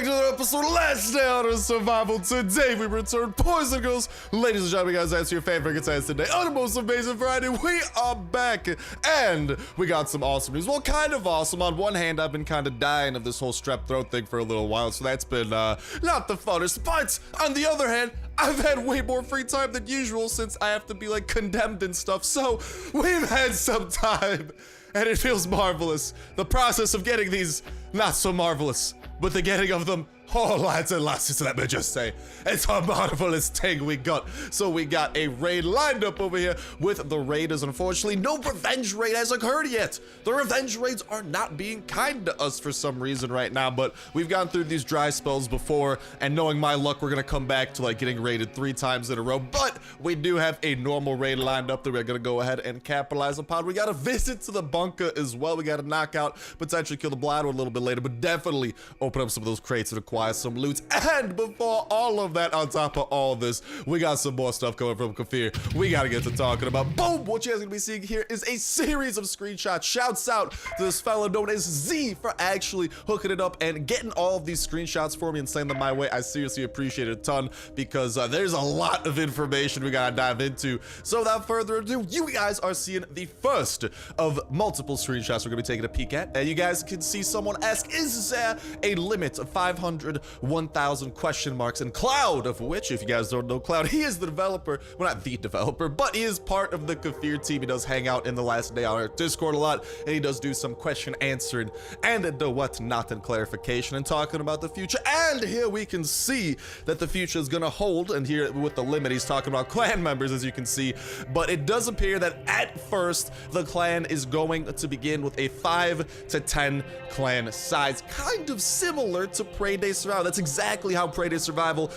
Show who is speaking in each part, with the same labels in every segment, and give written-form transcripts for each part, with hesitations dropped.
Speaker 1: back to another episode of Last Day on Survival. Today we return Poison Girls. Ladies and gentlemen, guys, that's your favorite guitars today. On the most amazing Friday, we are back. And we got some awesome news. Well, kind of awesome. On one hand, I've been kind of dying of this whole strep throat thing for a little while, so that's been not the funnest. But on the other hand, I've had way more free time than usual since I have to be like condemned and stuff. So we've had some time. And it feels marvelous. The process of getting these, not so marvelous, but the getting of them, oh lads and lasses, let me just say, it's a marvelous thing we got. So we got a raid lined up over here with the raiders. Unfortunately, no revenge raid has occurred yet. The revenge raids are not being kind to us for some reason right now, but we've gone through these dry spells before, and knowing my luck, we're gonna come back to like getting raided 3 times in a row. But we do have a normal raid lined up that we're gonna go ahead and capitalize upon. We got a visit to the bunker as well. We got to knock out, potentially kill the blind one a little bit later, but definitely open up some of those crates and acquire some loot. And before all of that, on top of all this, we got some more stuff coming from Kafir. We got to get to talking about. Boom! What you guys are gonna be seeing here is a series of screenshots. Shouts out to this fellow known as Z for actually hooking it up and getting all of these screenshots for me and sending them my way. I seriously appreciate it a ton because there's a lot of information we gotta dive into. So without further ado, you guys are seeing the first of multiple screenshots we're gonna be taking a peek at. And you guys can see someone ask, is there a limit of 500 1,000 question marks, and Cloud, of which, if you guys don't know Cloud, he is the developer, well, not the developer, but he is part of the Kafir team. He does hang out in the Last Day on our Discord a lot, and he does do some question answering and the what not and clarification and talking about the future. And here we can see that the future is gonna hold, and here with the limit, he's talking about clan members, as you can see, but it does appear that at first, the clan is going to begin with a 5 to 10 clan size, kind of similar to Prey Day Survival. That's exactly how Prey Day Survival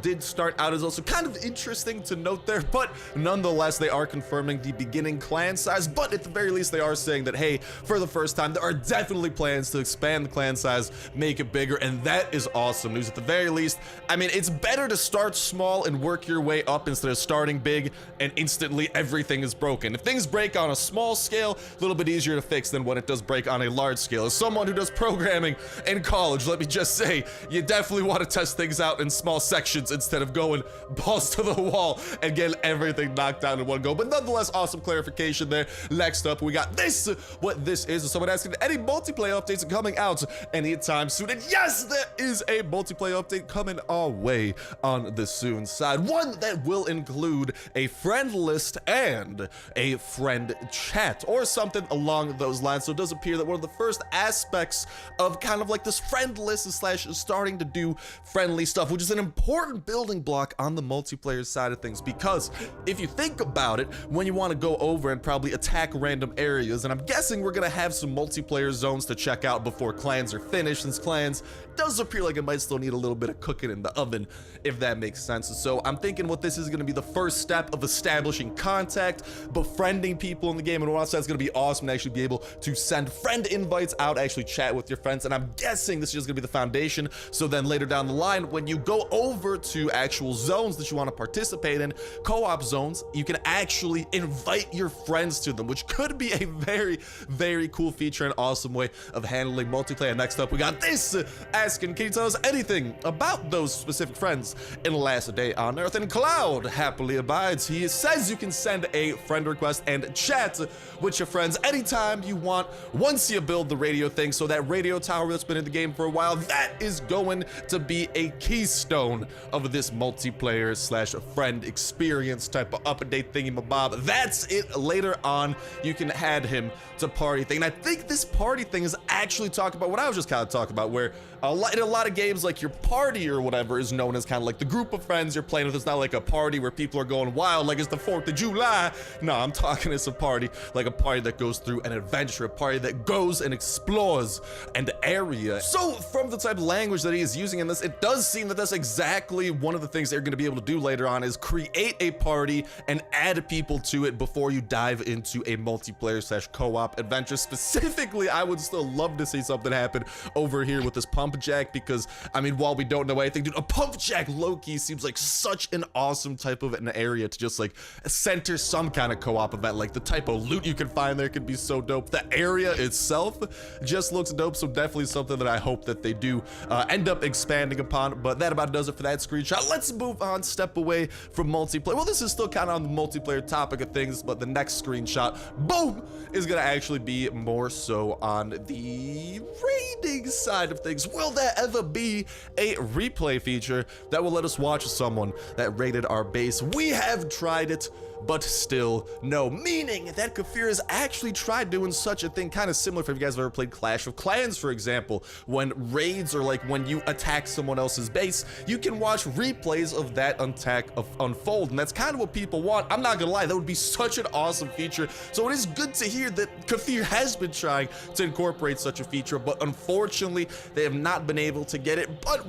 Speaker 1: did start out. Is also kind of interesting to note there, but nonetheless, they are confirming the beginning clan size, but at the very least, they are saying that, hey, for the first time, there are definitely plans to expand the clan size, make it bigger, and that is awesome news. At the very least, I mean, it's better to start small and work your way up instead of starting big and instantly everything is broken. If things break on a small scale, a little bit easier to fix than when it does break on a large scale. As someone who does programming in college, let me just say, you definitely want to test things out in small sections instead of going balls to the wall and getting everything knocked down in one go. But nonetheless, awesome clarification there. Next up, we got this. What this is someone asking, any multiplayer updates coming out anytime soon? And yes, there is a multiplayer update coming our way on the soon side. One that will include a friend list and a friend chat or something along those lines. So it does appear that one of the first aspects of kind of like this friend list slash starting to do friendly stuff, which is an important building block on the multiplayer side of things, because if you think about it, when you want to go over and probably attack random areas, and I'm guessing we're gonna have some multiplayer zones to check out before clans are finished, since clans does appear like it might still need a little bit of cooking in the oven, if that makes sense. So I'm thinking what this is going to be the first step of establishing contact, befriending people in the game, and once that's going to be awesome to actually be able to send friend invites out, actually chat with your friends, and I'm guessing this is just going to be the foundation. So then later down the line, when you go over to actual zones that you want to participate in, co-op zones, you can actually invite your friends to them, which could be a very, very cool feature and awesome way of handling multiplayer. Next up, we got this asking, can you tell us anything about those specific friends in the Last Day on Earth? And Cloud happily abides. He says you can send a friend request and chat with your friends anytime you want once you build the radio thing. So that radio tower that's been in the game for a while, that is going to be a keystone of this multiplayer slash friend experience type of update thingy-mabob. That's it. Later on, you can add him to party thing. And I think this party thing is actually talking about what I was just kind of talking about, where in a lot of games, like your party or whatever is known as kind of like the group of friends you're playing with. It's not like a party where people are going wild like it's the 4th of July. No, I'm talking it's a party, like a party that goes through an adventure, a party that goes and explores an area. So from the type of language that he is using in this, it does seem that that's exactly one of the things they're going to be able to do later on, is create a party and add people to it before you dive into a multiplayer slash co-op adventure. Specifically, I would still love to see something happen over here with this pump jack, because I mean, while we don't know anything, dude, a pump jack low-key seems like such an awesome type type of an area to just like center some kind of co-op event. Like the type of loot you can find there could be so dope. The area itself just looks dope, so definitely something that I hope that they do end up expanding upon. But that about does it for that screenshot. Let's move on, step away from multiplayer. Well, this is still kind of on the multiplayer topic of things, but the next screenshot, boom, is gonna actually be more so on the raiding side of things. Will there ever be a replay feature that will let us watch someone that raided our base? We have tried it, but still no, meaning that Kafir has actually tried doing such a thing, kind of similar if you guys have ever played Clash of Clans, for example, when raids or like when you attack someone else's base, you can watch replays of that attack unfold, and that's kind of what people want. I'm not gonna lie, that would be such an awesome feature. So it is good to hear that Kafir has been trying to incorporate such a feature, but unfortunately they have not been able to get it. But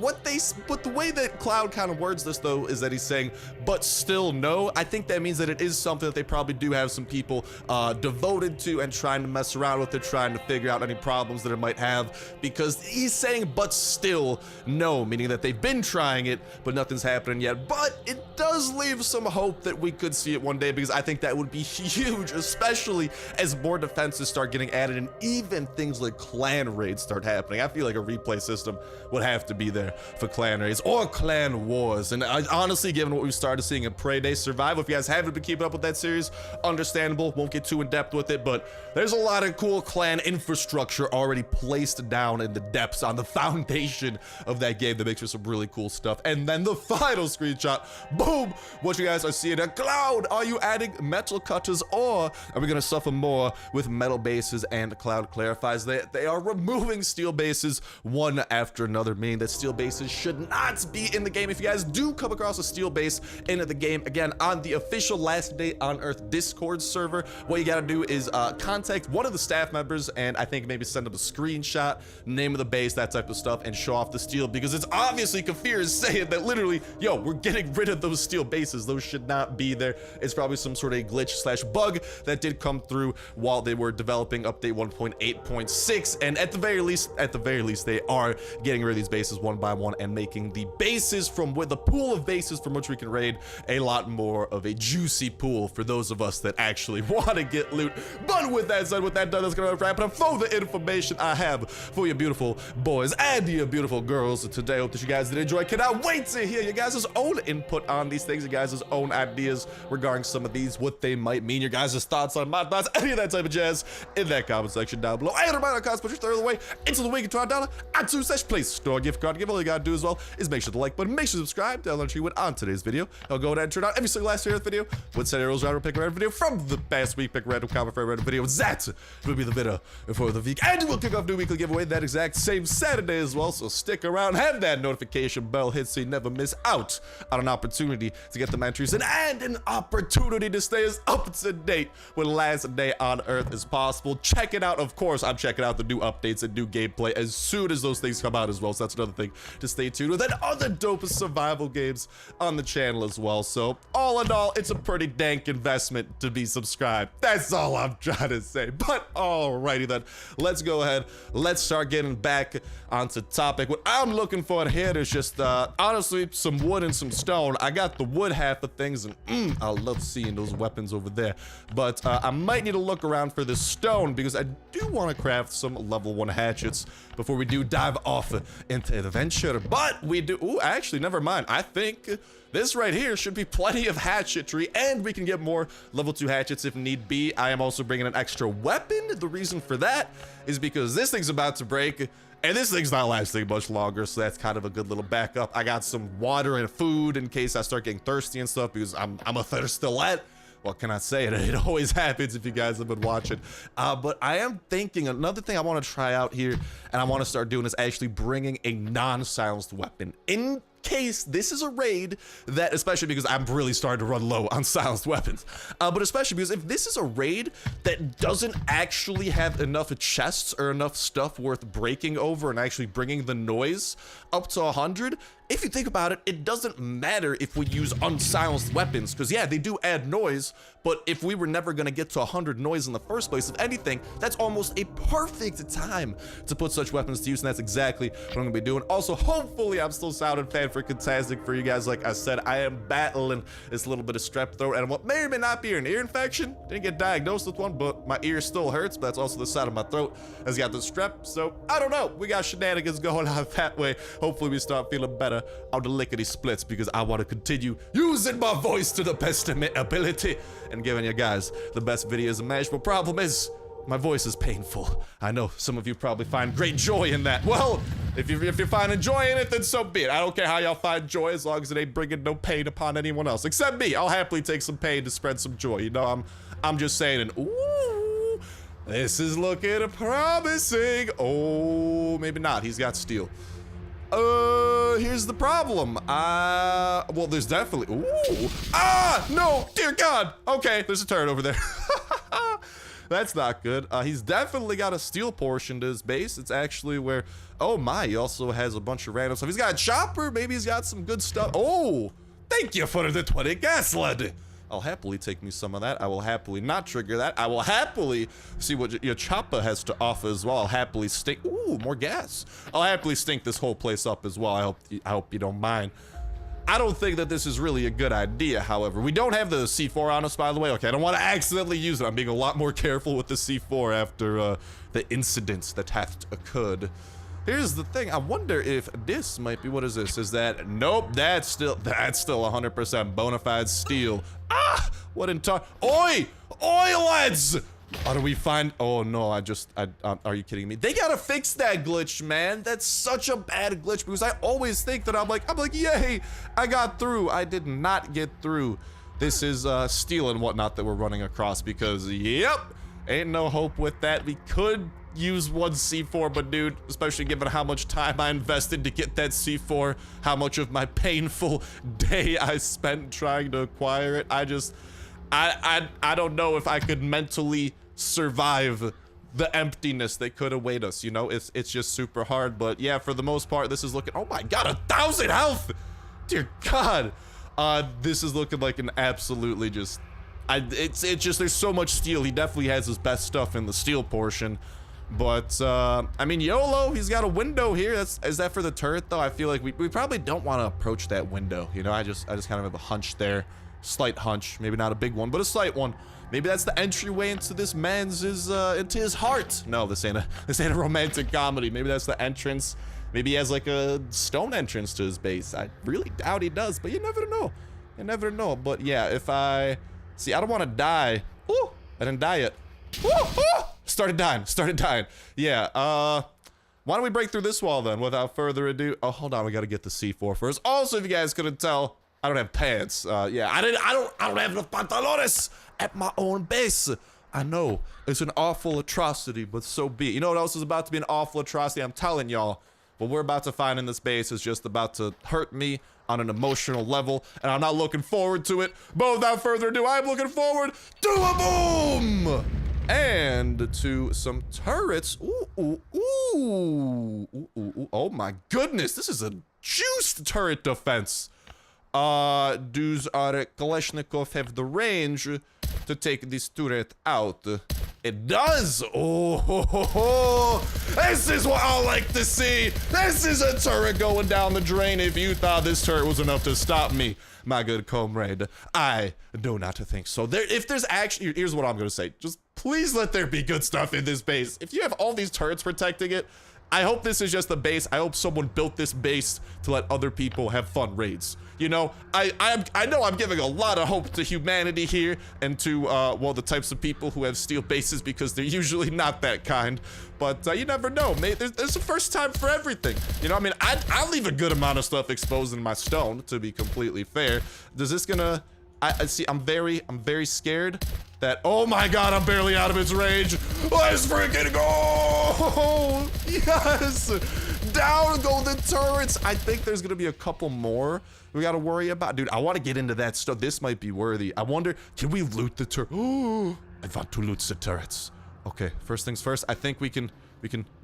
Speaker 1: the way that Cloud kind of words this though is that he's saying but still no. I think that means that it is something that they probably do have some people devoted to and trying to mess around with it, trying to figure out any problems that it might have, because he's saying but still no, meaning that they've been trying it but nothing's happening yet. But it does leave some hope that we could see it one day, because I think that would be huge, especially as more defenses start getting added and even things like clan raids start happening. I feel like a replay system would have to be there for clan raids or clan wars. And honestly, given what we started seeing in Prey Day Survival, if you guys haven't been keeping up with that series, understandable, won't get too in depth with it, but there's a lot of cool clan infrastructure already placed down in the depths on the foundation of that game that makes for some really cool stuff. And then the final screenshot, boom, what you guys are seeing, a Cloud, are you adding metal cutters or are we gonna suffer more with metal bases? And Cloud clarifies that they are removing steel bases one after another, meaning that steel bases should not be in the game. If you guys do come across a steel base in the game, again, on the official Last Day on Earth Discord server, what you gotta do is contact one of the staff members and I think maybe send them a screenshot, name of the base, that type of stuff, and show off the steel, because it's obviously Kafir is saying that literally, yo, we're getting rid of those steel bases. Those should not be there. It's probably some sort of glitch slash bug that did come through while they were developing update 1.8.6, and at the very least they are getting rid of these bases one by one and making the bases from where the pool of bases from which we can raid a lot more of a juicy pool for those of us that actually want to get loot. But with that said, with that done, that's gonna wrap it up for the information I have for you beautiful boys and your beautiful girls today. Hope that you guys did enjoy. Cannot wait to hear you guys' own input on these things, you guys' own ideas regarding some of these, what they might mean, your guys' thoughts on my thoughts, any of that type of jazz in that comment section down below. And reminder, cost put your third away into the week of $12 at 2/place store gift card give. All you gotta do as well is make sure to like button, make sure to subscribe, download what you went on today's video. I'll go ahead and turn out every single last video with set arrows around, pick a random video from the past week, pick a random comment for a random video. That will be the video for the week, and we'll kick off new weekly giveaway that exact same Saturday as well. So stick around, have that notification bell hit so you never miss out on an opportunity to get them entries and an opportunity to stay as up to date with Last Day on Earth as possible. Check it out, of course. I'm checking out the new updates and new gameplay as soon as those things come out as well. So that's another thing to stay tuned with, and other dope survival games on the channel as well. So all in all, it's a pretty dank investment to be subscribed. That's all I'm trying to say. But alrighty then, let's go ahead. Let's start getting back onto topic. What I'm looking for here is just honestly some wood and some stone. I got the wood half of things, and I love seeing those weapons over there. But I might need to look around for this stone, because I do want to craft some level 1 hatchets before we do dive off into the adventure. But we do, ooh, actually, never mind. I think this right here should be plenty of hatchetry, and we can get more level 2 hatchets if need be. I am also bringing an extra weapon. The reason for that is because this thing's about to break, and this thing's not lasting much longer, so that's kind of a good little backup. I got some water and food in case I start getting thirsty and stuff, because I'm a thirstelet. What can I say? It always happens if you guys have been watching. But I am thinking another thing I want to try out here, and I want to start doing, is actually bringing a non-silenced weapon in case this is a raid that, especially because I'm really starting to run low on silenced weapons, but especially because if this is a raid that doesn't actually have enough chests or enough stuff worth breaking over and actually bringing the noise up to 100, if you think about it, it doesn't matter if we use unsilenced weapons, because yeah, they do add noise, but if we were never gonna get to 100 noise in the first place, if anything, that's almost a perfect time to put such weapons to use, and that's exactly what I'm gonna be doing. Also, hopefully I'm still sounding fan-freaking-tastic for you guys. Like I said, I am battling this little bit of strep throat, and what may or may not be an ear infection. Didn't get diagnosed with one, but my ear still hurts, but that's also the side of my throat has got the strep, so I don't know. We got shenanigans going on that way. Hopefully we start feeling better on the lickety splits, because I want to continue using my voice to the best of my ability and giving you guys the best videos imaginable. Problem is, my voice is painful. I know some of you probably find great joy in that. Well, if you're finding joy in it, then so be it. I don't care how y'all find joy, as long as it ain't bringing no pain upon anyone else, except me. I'll happily take some pain to spread some joy. You know, I'm just saying, and ooh, this is looking promising. Oh, maybe not. He's got steel. Here's the problem. Well, there's definitely, ooh. No, dear God. Okay, there's a turret over there. That's not good. He's definitely got a steel portion to his base. It's actually where, oh my, he also has a bunch of random stuff. He's got a chopper. Maybe he's got some good stuff. Oh, thank you for the 20 gas lead. I'll happily take me some of that. I will happily not trigger that. I will happily see what your chopper has to offer as well. I'll happily stink. Ooh, more gas. I'll happily stink this whole place up as well. I hope you don't mind. I don't think that this is really a good idea, however. We don't have the C4 on us, by the way. Okay, I don't want to accidentally use it. I'm being a lot more careful with the C4 after the incidents that have occurred. Here's the thing. I wonder if this might be, what is this? Is that, nope, that's still 100% bona fide steel. What in time? Oi, lads! How do we find, oh no, are you kidding me? They gotta fix that glitch, man. That's such a bad glitch, because I always think that I'm like, yay, I got through. I did not get through. This is steel and whatnot that we're running across, because yep, ain't no hope with that. We could use one C4, but dude, especially given how much time I invested to get that C4, how much of my painful day I spent trying to acquire it, I don't know if I could mentally survive the emptiness that could await us, you know? It's just super hard, but yeah, for the most part, this is looking, oh my God, 1,000 health! Dear God! This is looking like an absolutely just, it's just, there's so much steel. He definitely has his best stuff in the steel portion, but, I mean, YOLO, he's got a window here. Is that for the turret, though? I feel like we probably don't want to approach that window, you know? I just kind of have a hunch there. Slight hunch, maybe not a big one, but a slight one. Maybe that's the entryway into this man's into his heart. No, this ain't a romantic comedy. Maybe that's the entrance. Maybe he has like a stone entrance to his base. I really doubt he does, but you never know. You never know. But yeah, if I see, I don't want to die. Ooh, I didn't die yet. Ooh, ooh, started dying. Yeah. Why don't we break through this wall then? Without further ado. Oh, hold on. We got to get the C4 first. Also, if you guys couldn't tell, I don't have pants. Yeah, I don't have enough pantalones at my own base. I know it's an awful atrocity, but so be it. You know what else is about to be an awful atrocity? I'm telling y'all, what we're about to find in this base is just about to hurt me on an emotional level, and I'm not looking forward to it. But without further ado, I'm looking forward to a boom and to some turrets. Ooh. Oh my goodness, this is a juiced turret defense. Does our Kalashnikov have the range to take this turret out? It does! Oh, this is what I like to see! This is a turret going down the drain. If you thought this turret was enough to stop me, my good comrade, I do not think so. If there's actually, here's what I'm gonna say. Just please let there be good stuff in this base. If you have all these turrets protecting it, I hope this is just a base. I hope someone built this base to let other people have fun raids. You know, I know I'm giving a lot of hope to humanity here and to, well, the types of people who have steel bases, because they're usually not that kind. But you never know. There's a first time for everything. You know, I mean, I leave a good amount of stuff exposed in my stone, to be completely fair. Does this gonna... I see, I'm very scared that, oh my God, I'm barely out of its range. Let's freaking go! Yes! Down go the turrets. I think there's gonna be a couple more we gotta worry about. Dude, I want to get into that stuff. This might be worthy. I wonder, can we loot the turret? Oh, I want to loot the turrets. Okay, first things first. I think we can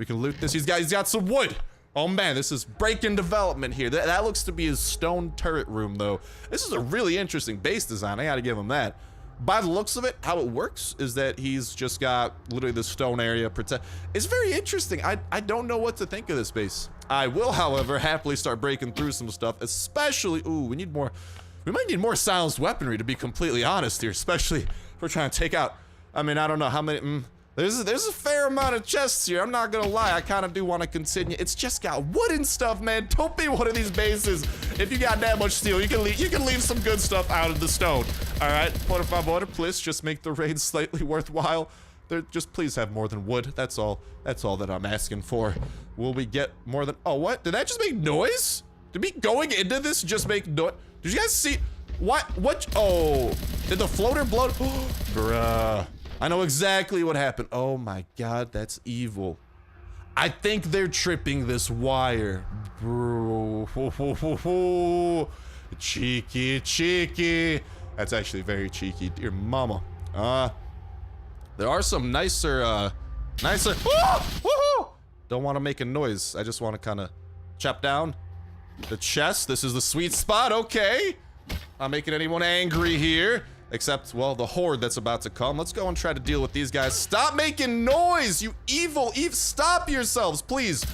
Speaker 1: loot this. He's got some wood. Oh man, this is break-in development here. That looks to be his stone turret room though. This is a really interesting base design, I gotta give him that. By the looks of it, how it works is that he's just got literally the stone area protect. It's very interesting. I don't know what to think of this base. I will, however, happily start breaking through some stuff, especially, ooh, we might need more silenced weaponry, to be completely honest here, especially if we're trying to take out, I mean, I don't know how many, there's a fair amount of chests here. I'm not gonna lie, I kind of do want to continue. It's just got wooden stuff, man. Don't be one of these bases. If you got that much steel, you can leave some good stuff out of the stone. All right, por favor, please just make the raid slightly worthwhile. Just please have more than wood. That's all that I'm asking for. Will we get more than, oh, what? Did that just make noise? Did me going into this just make noise? Did you guys see? What, oh, did the floater blow? Bruh. I know exactly what happened. Oh my God, that's evil. I think they're tripping this wire. Bro. Cheeky. That's actually very cheeky, dear mama. There are some nicer. Don't want to make a noise. I just want to kind of chop down the chest. This is the sweet spot, okay. Not making anyone angry here. Except, well, the horde that's about to come. Let's go and try to deal with these guys. Stop making noise, you evil. Stop yourselves, please.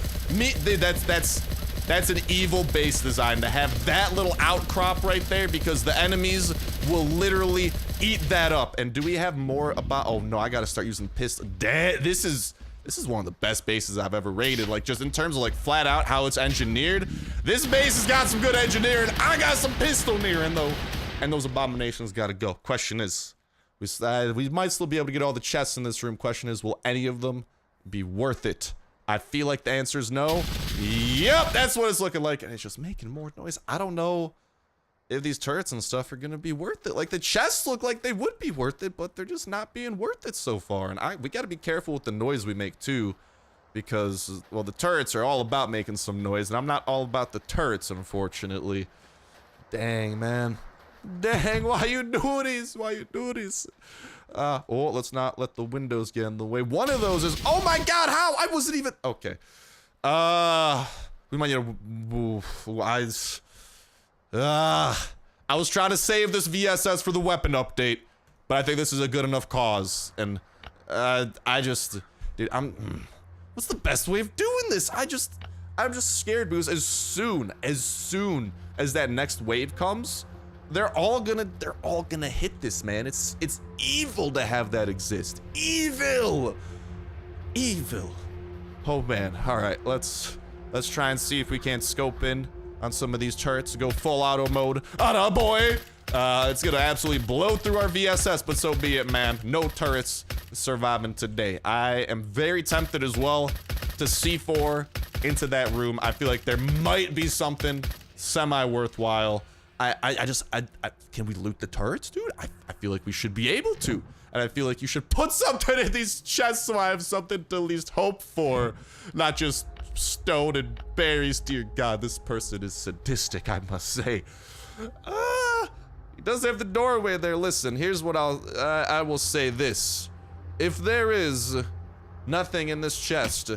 Speaker 1: That's an evil base design to have that little outcrop right there, because the enemies will literally eat that up. And do we have more about? Oh no, I gotta start using pistol. This is one of the best bases I've ever raided. Like, just in terms of like flat out how it's engineered. This base has got some good engineering. I got some pistol nearing though. And those abominations gotta go. Question is, we might still be able to get all the chests in this room. Question is, will any of them be worth it? I feel like the answer is no. Yep, that's what it's looking like. And it's just making more noise. I don't know if these turrets and stuff are gonna be worth it. Like, the chests look like they would be worth it, but they're just not being worth it so far. And we gotta be careful with the noise we make too, because, well, the turrets are all about making some noise, and I'm not all about the turrets, unfortunately. Dang, man. Dang, why you do this? Why you do this? Oh, let's not let the windows get in the way. One of those is, oh my God, how? I wasn't even, okay. We might need I was trying to save this VSS for the weapon update, but I think this is a good enough cause. And, dude, what's the best way of doing this? I'm just scared, because as soon as that next wave comes, they're all gonna hit this, man. It's evil to have that exist. Evil. Oh man. All right, let's try and see if we can't scope in on some of these turrets. Go full auto mode. Atta boy. It's gonna absolutely blow through our VSS, but so be it, man. No turrets surviving today. I am very tempted as well to C4 into that room. I feel like there might be something semi-worthwhile. Can we loot the turrets, dude? I feel like we should be able to. And I feel like you should put something in these chests so I have something to at least hope for. Not just stone and berries. Dear God, this person is sadistic, I must say. He does have the doorway there. Listen, here's what I will say this. If there is nothing in this chest,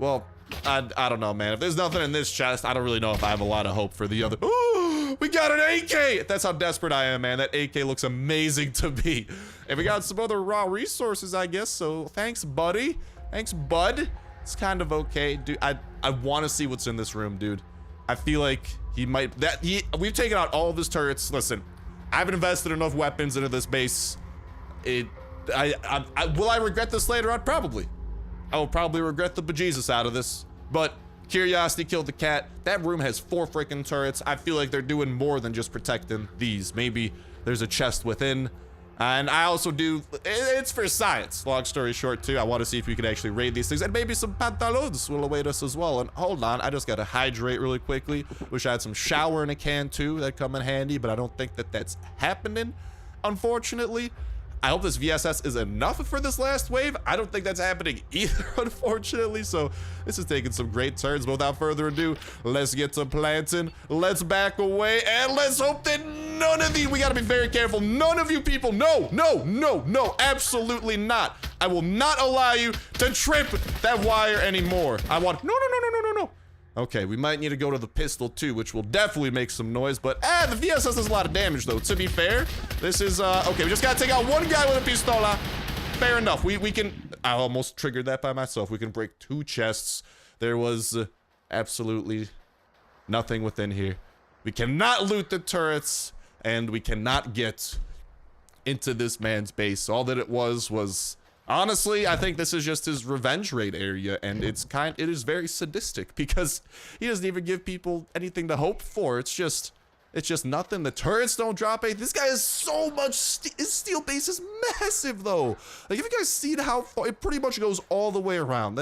Speaker 1: well, I don't know, man. If there's nothing in this chest, I don't really know if I have a lot of hope for the other. Oh, we got an AK! That's how desperate I am, man. That AK looks amazing to me. And we got some other raw resources, I guess, so thanks, buddy. Thanks, bud. It's kind of okay. Dude, I want to see what's in this room, dude. I feel like we've taken out all of his turrets. Listen, I haven't invested enough weapons into this base. Will I regret this later on? Probably. I will probably regret the bejesus out of this, but curiosity killed the cat. That room has 4 freaking turrets. I feel like they're doing more than just protecting these. Maybe there's a chest within. And I also do, it's for science. Long story short too, I want to see if we can actually raid these things, and maybe some pantaloons will await us as well. And hold on, I just gotta hydrate really quickly. Wish I had some shower in a can too, that'd come in handy, but I don't think that that's happening, unfortunately. I hope this VSS is enough for this last wave. I don't think that's happening either, unfortunately. So this is taking some great turns. But without further ado, let's get to planting. Let's back away, and let's hope that none of these, we gotta be very careful. None of you people, no, absolutely not. I will not allow you to trip that wire anymore. I want, no. Okay, we might need to go to the pistol too, which will definitely make some noise, but the VSS does a lot of damage though. To be fair, this is, okay, we just gotta take out one guy with a pistola. Fair enough. We can, I almost triggered that by myself. We can break 2 chests. There was absolutely nothing within here. We cannot loot the turrets, and we cannot get into this man's base. All that it was honestly, I think this is just his revenge raid area, and it is very sadistic because he doesn't even give people anything to hope for. It's just nothing. The turrets don't drop anything. This guy has so much his steel base is massive though. Like, if you guys see how far, it pretty much goes all the way around.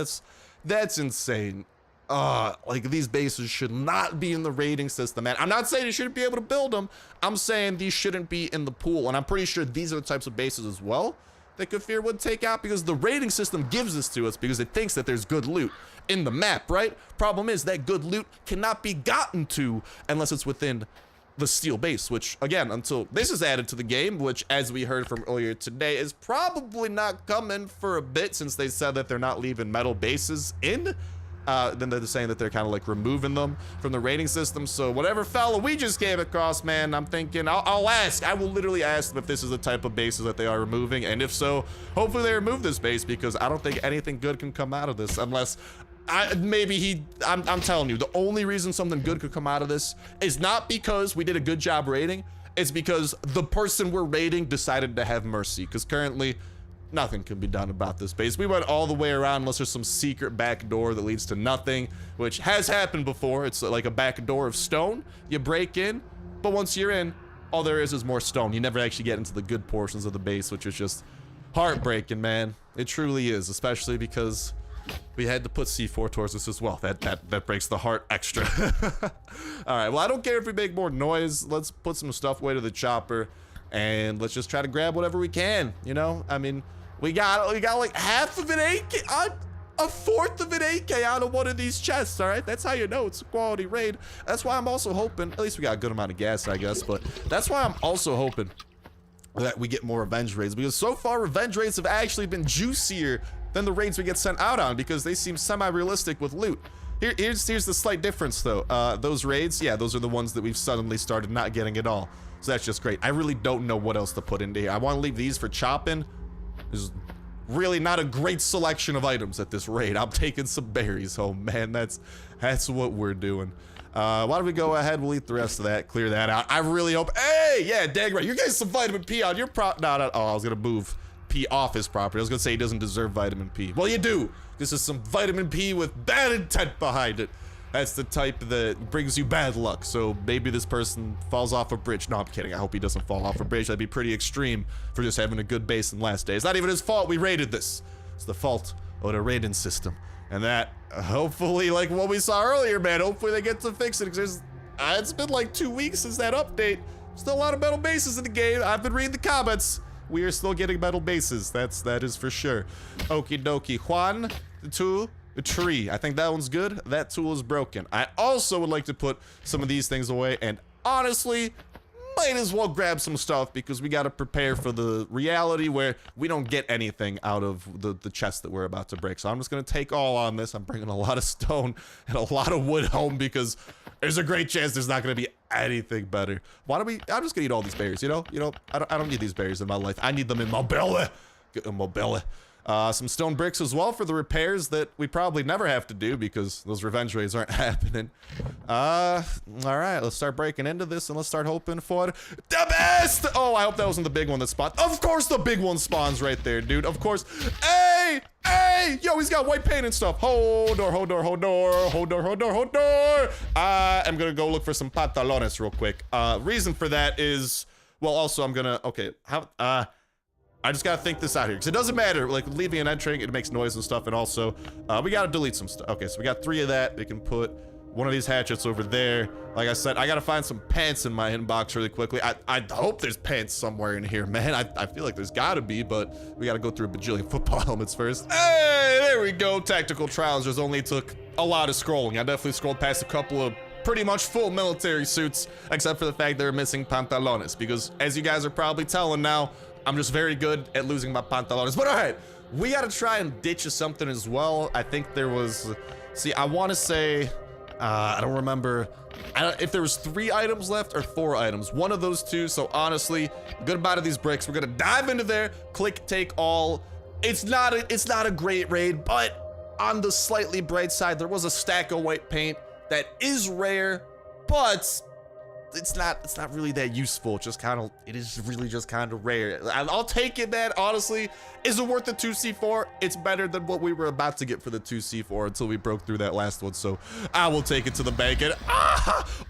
Speaker 1: That's insane. Like, these bases should not be in the rating system, man. I'm not saying you shouldn't be able to build them. I'm saying these shouldn't be in the pool, and I'm pretty sure these are the types of bases as well that Kafir would take out, because the rating system gives this to us because it thinks that there's good loot in the map, right? Problem is that good loot cannot be gotten to unless it's within the steel base, which, again, until this is added to the game, which, as we heard from earlier today, is probably not coming for a bit, since they said that they're not leaving metal bases in. Then they're saying that they're kind of like removing them from the rating system. So whatever fella we just came across, man, I'm thinking I'll ask. I will literally ask them if this is the type of bases that they are removing, and if so, hopefully they remove this base, because I don't think anything good can come out of this unless I'm telling you, the only reason something good could come out of this is not because we did a good job raiding. It's because the person we're raiding decided to have mercy, because currently nothing can be done about this base. We went all the way around unless there's some secret back door that leads to nothing, which has happened before. It's like a back door of stone. You break in, but once you're in, all there is more stone. You never actually get into the good portions of the base, which is just heartbreaking, man. It truly is, especially because we had to put C4 towards this as well. That breaks the heart extra. All right, well, I don't care if we make more noise. Let's put some stuff away to the chopper, and let's just try to grab whatever we can, you know? I mean, we got like half of an AK, a fourth of an AK out of one of these chests, all right? That's how you know it's a quality raid. That's why I'm also hoping, at least we got a good amount of gas, I guess, but that's why I'm also hoping that we get more revenge raids, because so far revenge raids have actually been juicier than the raids we get sent out on, because they seem semi-realistic with loot. Here's the slight difference though. Those raids, yeah, those are the ones that we've suddenly started not getting at all. So that's just great. I really don't know what else to put into here. I want to leave these for chopping. There's really not a great selection of items at this raid. I'm taking some berries home, man. That's what we're doing. Why don't we go ahead? We'll eat the rest of that, clear that out. I really hope, hey, yeah, dang right. You're getting some vitamin P on your no, oh, I was gonna move P off his property. I was gonna say he doesn't deserve vitamin P. Well, you do. This is some vitamin P with bad intent behind it. That's the type that brings you bad luck. So maybe this person falls off a bridge. No, I'm kidding. I hope he doesn't fall off a bridge. That'd be pretty extreme for just having a good base in last day. It's not even his fault we raided this. It's the fault of the raiding system. And that, hopefully, like what we saw earlier, man, hopefully they get to fix it, because it's been like 2 weeks since that update. Still a lot of metal bases in the game. I've been reading the comments. We are still getting metal bases. That is for sure. Okie dokie. 1, 2, 3. I think that one's good. That tool is broken. I also would like to put some of these things away, and honestly, might as well grab some stuff, because we got to prepare for the reality where we don't get anything out of the chest that we're about to break. So I'm just going to take all on this. I'm bringing a lot of stone and a lot of wood home, because there's a great chance there's not going to be anything better. Why don't we, I'm just going to eat all these berries, you know? I don't need these berries in my life. I need them in my belly. Get in my belly. Some stone bricks as well for the repairs that we probably never have to do, because those revenge raids aren't happening. All right, let's start breaking into this, and let's start hoping for the best. Oh, I hope that wasn't the big one that spawned. Of course the big one spawns right there, dude. Of course. Hey, yo, he's got white paint and stuff. Hold door. I'm gonna go look for some pantalones real quick. Reason for that is, well, also I'm gonna, okay, I just gotta think this out here, because it doesn't matter, like leaving and entering, it makes noise and stuff, and also, we gotta delete some stuff. Okay, so we got 3 of that. We can put one of these hatchets over there. Like I said, I gotta find some pants in my inbox really quickly. I hope there's pants somewhere in here, man. I feel like there's gotta be, but we gotta go through a bajillion football helmets first. Hey, there we go. Tactical trousers only took a lot of scrolling. I definitely scrolled past a couple of pretty much full military suits, except for the fact they're missing pantalones, because as you guys are probably telling now, I'm just very good at losing my pantalones. But all right, we got to try and ditch something as well. I think there was, see, I want to say I don't remember if there was 3 items left or 4 items. One of those 2. So honestly, good amount of these bricks. We're gonna dive into there. Click, take all. It's not a great raid, but on the slightly bright side, there was a stack of white paint that is rare, but it's not really that useful. It is really just kind of rare. I'll take it, man. Honestly, is it worth the 2C4? It's better than what we were about to get for the 2C4 until we broke through that last one. So I will take it to the bank. And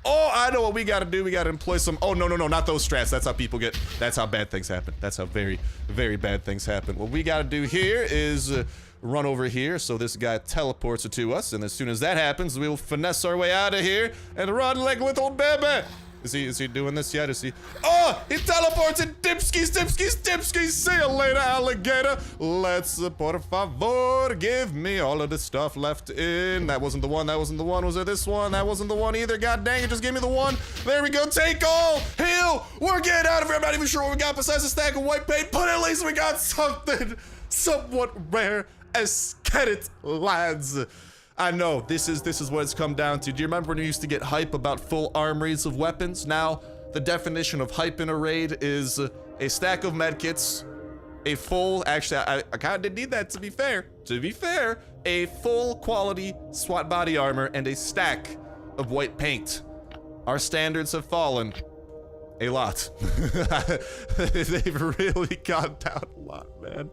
Speaker 1: oh, I know what we got to do. We got to employ some. Oh no, not those strats. That's how people get. That's how bad things happen. That's how very, very bad things happen. What we got to do here is run over here so this guy teleports it to us, and as soon as that happens, we'll finesse our way out of here and run like little baby. Is he doing this yet? Is he? Oh, he teleports it. Dipskis. See you later, alligator. Let's, por favor, give me all of the stuff left in. That wasn't the one. Was it this one? That wasn't the one either. God dang it, just give me the one. There we go. Take all. Heal. We're getting out of here. I'm not even sure what we got besides a stack of white paint, but at least we got something somewhat rare. Get it, lads. I know, this is what it's come down to. Do you remember when we used to get hype about full armories of weapons? Now, the definition of hype in a raid is a stack of medkits, a full, actually, I kind of didn't need that, to be fair. To be fair, a full quality SWAT body armor and a stack of white paint. Our standards have fallen a lot. They've really gone down a lot, man.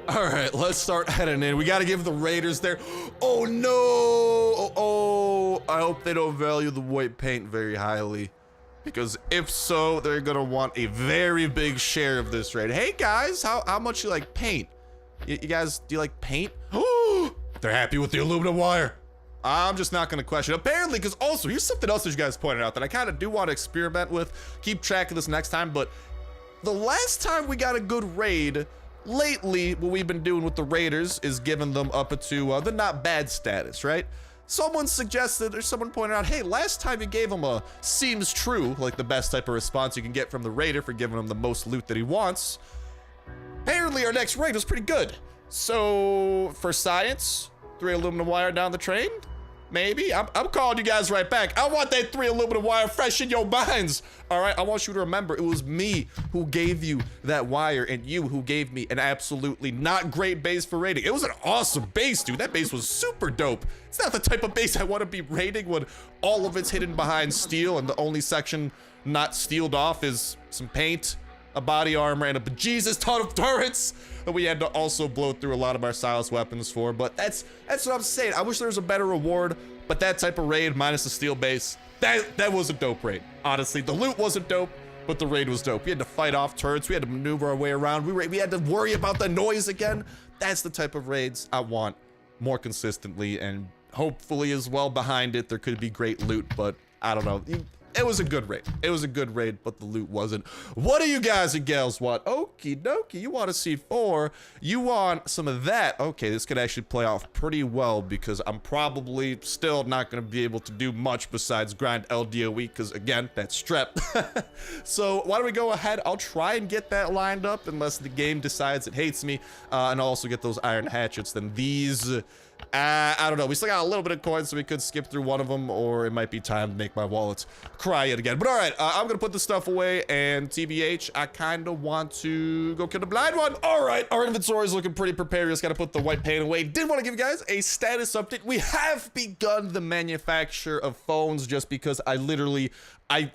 Speaker 1: All right, let's start heading in. We got to give the raiders their. Oh no! Oh, I hope they don't value the white paint very highly, because if so, they're gonna want a very big share of this raid. Hey guys, how much you like paint? You guys, do you like paint? Oh, they're happy with the aluminum wire. I'm just not gonna question. Apparently, because also here's something else that you guys pointed out that I kind of do want to experiment with. Keep track of this next time, but the last time we got a good raid. Lately, what we've been doing with the raiders is giving them up to the not bad status, right? Someone suggested, or someone pointed out, hey, last time you gave him a seems true, like the best type of response you can get from the raider for giving him the most loot that he wants. Apparently, our next raid was pretty good. So, for science, 3 aluminum wire down the train? Maybe. I'm calling you guys right back. I want that 3 aluminum wire fresh in your minds. All right, I want you to remember it was me who gave you that wire and you who gave me an absolutely not great base for raiding. It was an awesome base, dude. That base was super dope. It's not the type of base I want to be raiding when all of it's hidden behind steel and the only section not steeled off is some paint, a body armor, and a bejesus ton of turrets that we had to also blow through a lot of our silenced weapons for. But that's what I'm saying. I wish there was a better reward, but that type of raid minus the steel base, that was a dope raid. Honestly, the loot wasn't dope, but the raid was dope. We had to fight off turrets. We had to maneuver our way around. We had to worry about the noise again. That's the type of raids I want more consistently, and hopefully as well behind it, there could be great loot, but I don't know. It was a good raid. It was a good raid, but the loot wasn't. What do you guys and gals want? Okie dokie, you want a C4. You want some of that. Okay, this could actually play off pretty well because I'm probably still not going to be able to do much besides grind LDOE because, again, that's strep. So why don't we go ahead? I'll try and get that lined up unless the game decides it hates me. And I'll also get those iron hatchets. Then these... I don't know. We still got a little bit of coins, so we could skip through one of them, or it might be time to make my wallet cry yet again. But all right, I'm gonna put this stuff away, and TBH, I kind of want to go kill the blind one. All right, our inventory is looking pretty prepared. We just gotta put the white paint away. Did want to give you guys a status update. We have begun the manufacture of phones, just because I literally, I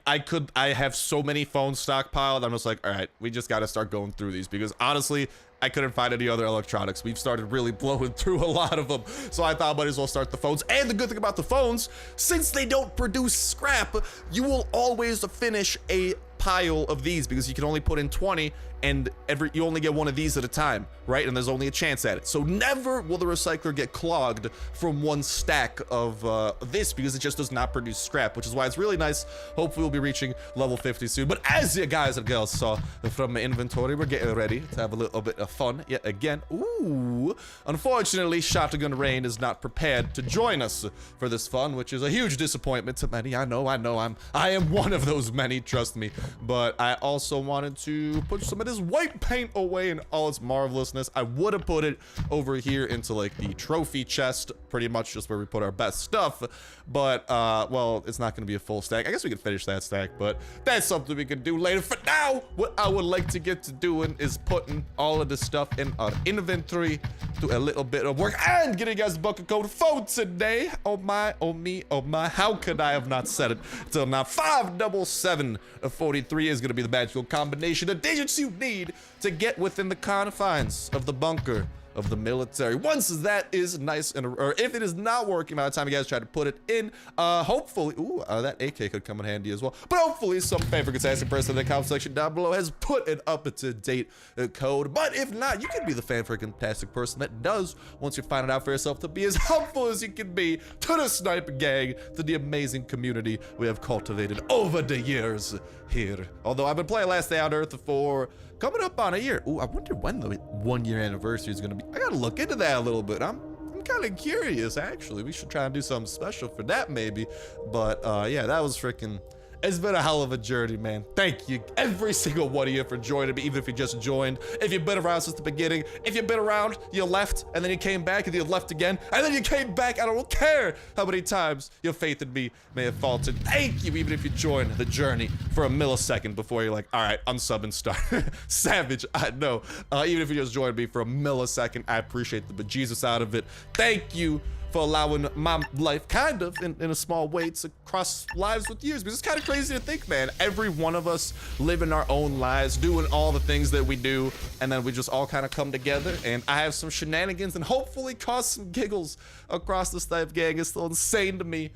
Speaker 1: have so many phones stockpiled. I'm just like, all right, we just gotta start going through these because honestly, I couldn't find any other electronics. We've started really blowing through a lot of them. So I thought I might as well start the phones. And the good thing about the phones, since they don't produce scrap, you will always finish a pile of these because you can only put in 20 and you only get one of these at a time, right? And there's only a chance at it. So never will the recycler get clogged from one stack of this because it just does not produce scrap, which is why it's really nice. Hopefully we'll be reaching level 50 soon. But as you guys and girls saw from my inventory, we're getting ready to have a little bit of fun yet again. Ooh, unfortunately, Shotgun Rain is not prepared to join us for this fun, which is a huge disappointment to many. I know, I am one of those many, trust me. but I also wanted to put some of this white paint away in all its marvelousness. I would have put it over here into like the trophy chest, pretty much just where we put our best stuff, but well, it's not going to be a full stack. I guess we could finish that stack, but that's something we can do later. For now, what I would like to get to doing is putting all of this stuff in our inventory, do a little bit of work, and getting you guys the bucket code for today. Oh my, oh me, oh my, how could I have not said it until now? 57743 is going to be the magical combination of digits you need to get within the confines of the bunker of the military. Once that is nice, and or if it is not working by the time you guys try to put it in, hopefully, that AK could come in handy as well, but hopefully some favorite contestant person in the comment section down below has put an up-to-date code. But if not, you can be the fan-freaking-tastic person that does, once you find it out for yourself, to be as helpful as you can be to the Snipe gang, to the amazing community we have cultivated over the years here. Although I've been playing Last Day on Earth for coming up on a year. I wonder when the 1 year anniversary is gonna be. I gotta look into that a little bit. I'm kind of curious, actually. We should try and do something special for that, maybe. But yeah, that was freaking. It's been a hell of a journey, man. Thank you, every single one of you, for joining me, even if you just joined. If you've been around since the beginning, if you've been around, you left, and then you came back, and you left again, and then you came back. I don't care how many times your faith in me may have faltered. Thank you, even if you joined the journey for a millisecond before you're like, all right, unsub and start. Savage, I know. Even if you just joined me for a millisecond, I appreciate the bejesus out of it. Thank you for allowing my life, kind of, in a small way, to cross lives with yours. Because it's kind of crazy to think, man. Every one of us living our own lives, doing all the things that we do, and then we just all kind of come together, and I have some shenanigans and hopefully cause some giggles across the Snipe gang. It's still insane to me.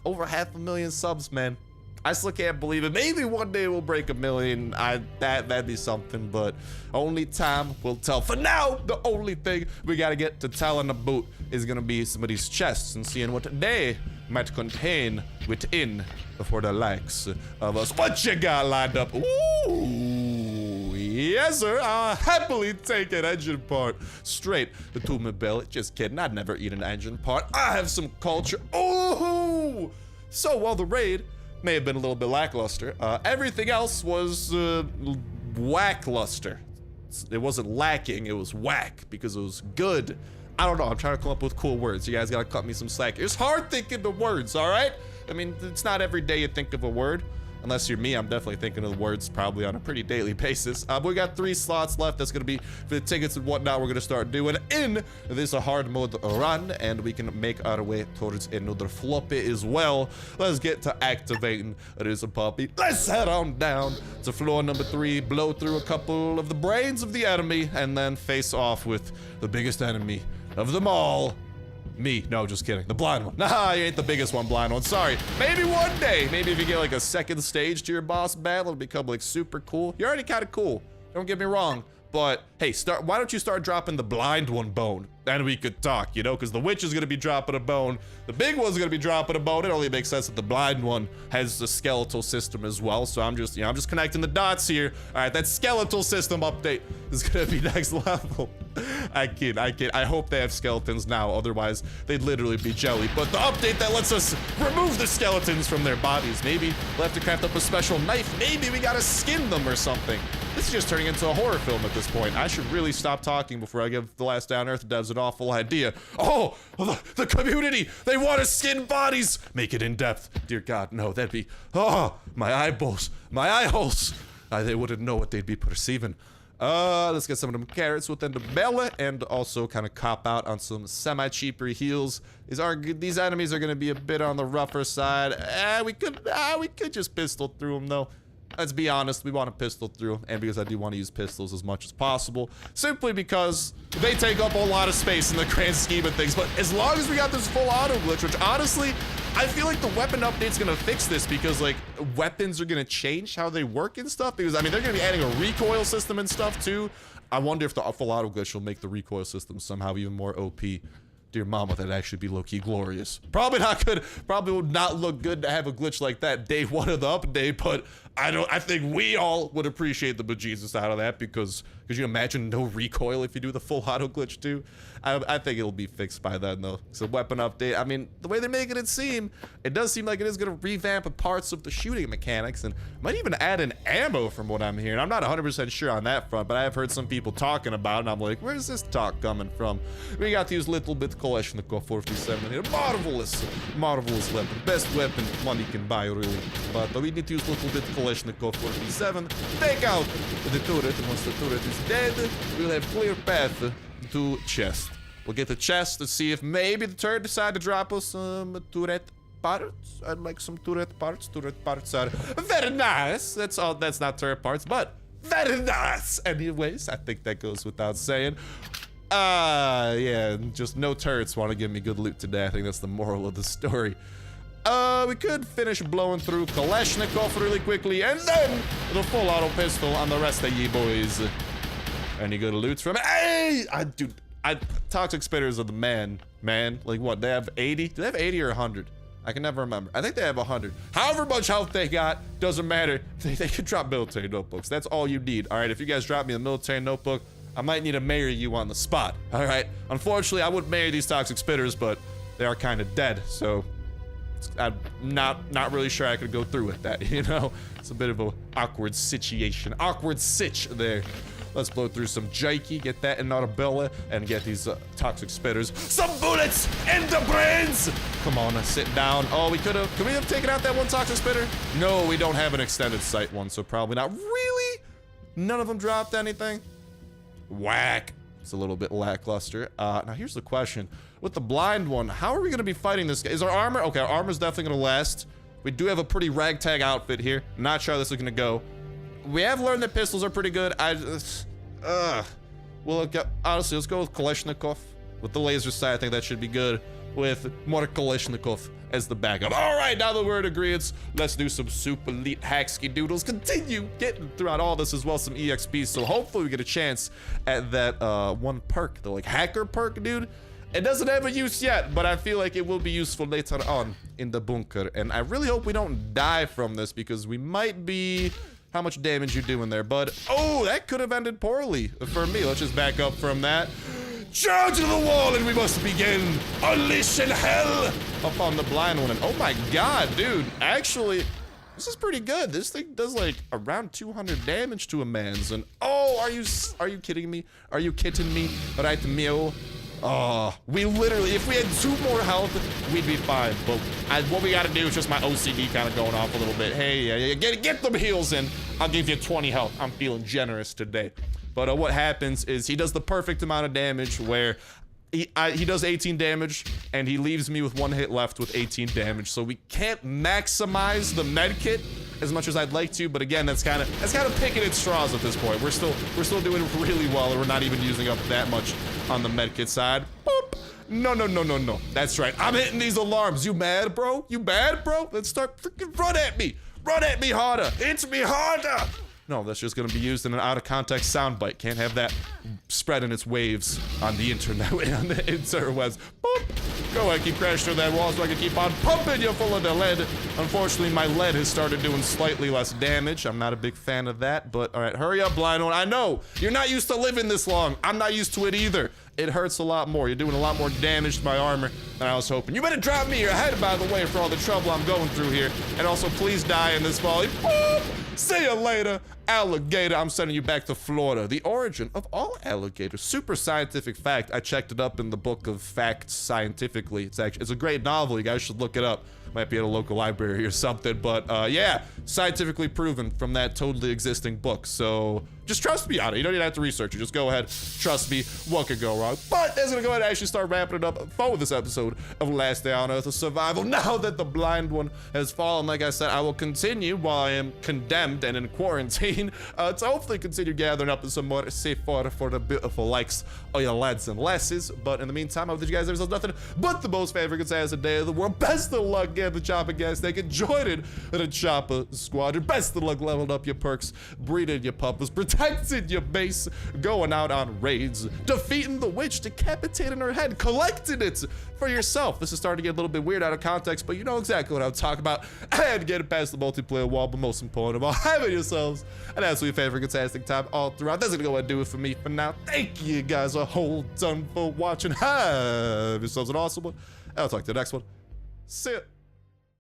Speaker 1: Over 500,000 subs, man. I still can't believe it. Maybe one day we'll break 1 million. That'd be something, but only time will tell. For now, the only thing we gotta get to telling the boot is gonna be some of these chests and seeing what they might contain within for the likes of us. What you got lined up? Ooh, yes, sir. I'll happily take an engine part straight to my belly. Just kidding. I'd never eat an engine part. I have some culture. Ooh. So while the raid may have been a little bit lackluster, everything else was whackluster. It wasn't lacking, it was whack, because it was good. I don't know, I'm trying to come up with cool words. You guys gotta cut me some slack. It's hard thinking the words, all right? I mean, it's not every day you think of a word. Unless you're me, I'm definitely thinking of the words probably on a pretty daily basis. But we got 3 slots left. That's gonna be for the tickets and whatnot. We're gonna start doing in this hard mode run, and we can make our way towards another floppy as well. Let's get to activating this puppy. Let's head on down to floor number 3, blow through a couple of the brains of the enemy, and then face off with the biggest enemy of them all. Me. No, just kidding. The blind one. Nah, you ain't the biggest one, blind one. Sorry. Maybe one day. Maybe if you get like a second stage to your boss battle, it'll become like super cool. You're already kind of cool. Don't get me wrong. But hey, why don't you start dropping the blind one bone? Then we could talk, you know, because the witch is going to be dropping a bone. The big one's going to be dropping a bone. It only makes sense that the blind one has a skeletal system as well. So I'm just, I'm just connecting the dots here. All right, that skeletal system update is going to be next level. I kid. I hope they have skeletons now. Otherwise, they'd literally be jelly. But the update that lets us remove the skeletons from their bodies. Maybe we'll have to craft up a special knife. Maybe we got to skin them or something. This is just turning into a horror film at this point. I should really stop talking before I give the Last Day on Earth devs an awful idea. Oh, the community, they want to skin bodies. Make it in depth. Dear God, no, that'd be, oh, my eyeballs, my eye holes. They wouldn't know what they'd be perceiving. Let's get some of them carrots within the belly, and also kind of cop out on some semi-cheaper heals. These enemies are going to be a bit on the rougher side. We could just pistol through them though. Let's be honest, we want to pistol through, and because I do want to use pistols as much as possible, simply because they take up a lot of space in the grand scheme of things. But as long as we got this full auto glitch, which honestly, I feel like the weapon update's gonna fix this, because like weapons are gonna change how they work and stuff, because I mean they're gonna be adding a recoil system and stuff too. I wonder if the full auto glitch will make the recoil system somehow even more OP. Dear mama, that'd actually be low-key glorious. Probably not good. Probably would not look good to have a glitch like that day 1 of the update, but I think we all would appreciate the bejesus out of that, because could you imagine no recoil if you do the full auto glitch too? I think it'll be fixed by then though. It's a weapon update. I mean, the way they're making it seem, it does seem like it is gonna revamp parts of the shooting mechanics and might even add in ammo from what I'm hearing. I'm not 100% sure on that front, but I have heard some people talking about it, and I'm like, where's this talk coming from? We got these little bit Kalashnikov 457 here. Marvelous weapon. Best weapon money can buy, really. But we need to use little bit Kalashnikov 457. Take out the turret, and once the turret is dead, we'll have clear path to chest. We'll get the chest to see if maybe the turret decide to drop us some turret parts. I'd like some turret parts. Turret parts are very nice. That's all. That's not turret parts, but very nice. Anyways, I think that goes without saying. Yeah, just no turrets want to give me good loot today. I think that's the moral of the story. We could finish blowing through Kalashnikov really quickly, and then the full auto pistol on the rest of ye boys. Any good loots from it? Hey! Dude, toxic spitters are the man. Like what, they have 80? Do they have 80 or 100? I can never remember. I think they have 100. However much health they got, doesn't matter. They can drop military notebooks. That's all you need. All right, if you guys drop me a military notebook, I might need to marry you on the spot. All right. Unfortunately, I would marry these toxic spitters, but they are kind of dead. So I'm not really sure I could go through with that. You know, it's a bit of a awkward situation. Awkward sitch there. Let's blow through some Jakey, get that in Arabella, and get these toxic spitters some bullets in the brains. Come on, sit down. Oh, can we have taken out that one toxic spitter? No, we don't have an extended sight one, so probably not. Really? None of them dropped anything? Whack. It's a little bit lackluster. Now here's the question. With the blind one, how are we gonna be fighting this guy? Is our armor? Okay, our armor's definitely gonna last. We do have a pretty ragtag outfit here. Not sure how this is gonna go. We have learned that pistols are pretty good. Well, honestly, let's go with Kalashnikov. With the laser sight, I think that should be good. With more Kalashnikov as the backup. All right, now that we're in agreement, let's do some super elite hacksky doodles. Continue getting throughout all this as well, some EXP. So hopefully we get a chance at that one perk, the like hacker perk, dude. It doesn't have a use yet, but I feel like it will be useful later on in the bunker. And I really hope we don't die from this, because we might be... How much damage you doing there, bud? Oh, that could have ended poorly for me. Let's just back up from that. Charge to the wall, and we must begin unleashing hell upon the blind one. And oh my god, dude. Actually, this is pretty good. This thing does like around 200 damage to a man's. And oh, are you kidding me? Are you kidding me? Right, meal. Oh, we literally, if we had 2 more health, we'd be fine. But what we got to do is just my OCD kind of going off a little bit. Hey, get them heals in. I'll give you 20 health. I'm feeling generous today. But what happens is he does the perfect amount of damage where he does 18 damage and he leaves me with 1 hit left with 18 damage. So we can't maximize the med kit as much as I'd like to, but again, that's kind of picking at straws at this point. We're still doing really well, and we're not even using up that much on the medkit side. Boop. No. That's right. I'm hitting these alarms. You mad, bro? You mad, bro? Let's start freaking run at me. Run at me harder. Hit me harder. No, that's just gonna be used in an out-of-context soundbite. Can't have that spreading its waves on the internet, on the interwebs. Boop. Go ahead, keep crashing through that wall so I can keep on pumping you full of the lead. Unfortunately, my lead has started doing slightly less damage. I'm not a big fan of that, but all right, hurry up, blind one. I know, you're not used to living this long. I'm not used to it either. It hurts a lot more. You're doing a lot more damage to my armor than I was hoping. You better drop me your head, by the way, for all the trouble I'm going through here. And also, please die in this volley. Boop. See you later, alligator. I'm sending you back to Florida. The origin of all alligators. Super scientific fact. I checked it up in the book of facts scientifically. It's a great novel. You guys should look it up. Might be at a local library or something. But yeah, scientifically proven from that totally existing book. So just trust me on it. You don't even have to research it. Just go ahead, trust me. What could go wrong? But that's gonna go ahead and actually start wrapping it up for this episode of Last Day on Earth of Survival. Now that the blind one has fallen, like I said, I will continue while I am condemned and in quarantine to hopefully continue gathering up some more C4 for the beautiful likes of your lads and lasses. But in the meantime, I hope that you guys have yourselves nothing but the most favorite good times of the day of the world. Best of luck getting the chopper gas tank, joining the chopper squadron. Best of luck leveling up your perks, breeding your puppets, protect protecting your base, going out on raids, defeating the witch, decapitating her head, collecting it for yourself. This is starting to get a little bit weird out of context, but you know exactly what I'm talking about. And getting past the multiplayer wall, but most important of all, having yourselves an absolutely favorite, fantastic time all throughout. That's gonna go and do it for me for now. Thank you guys a whole ton for watching. Have yourselves an awesome one. I'll talk to you the next one. See ya.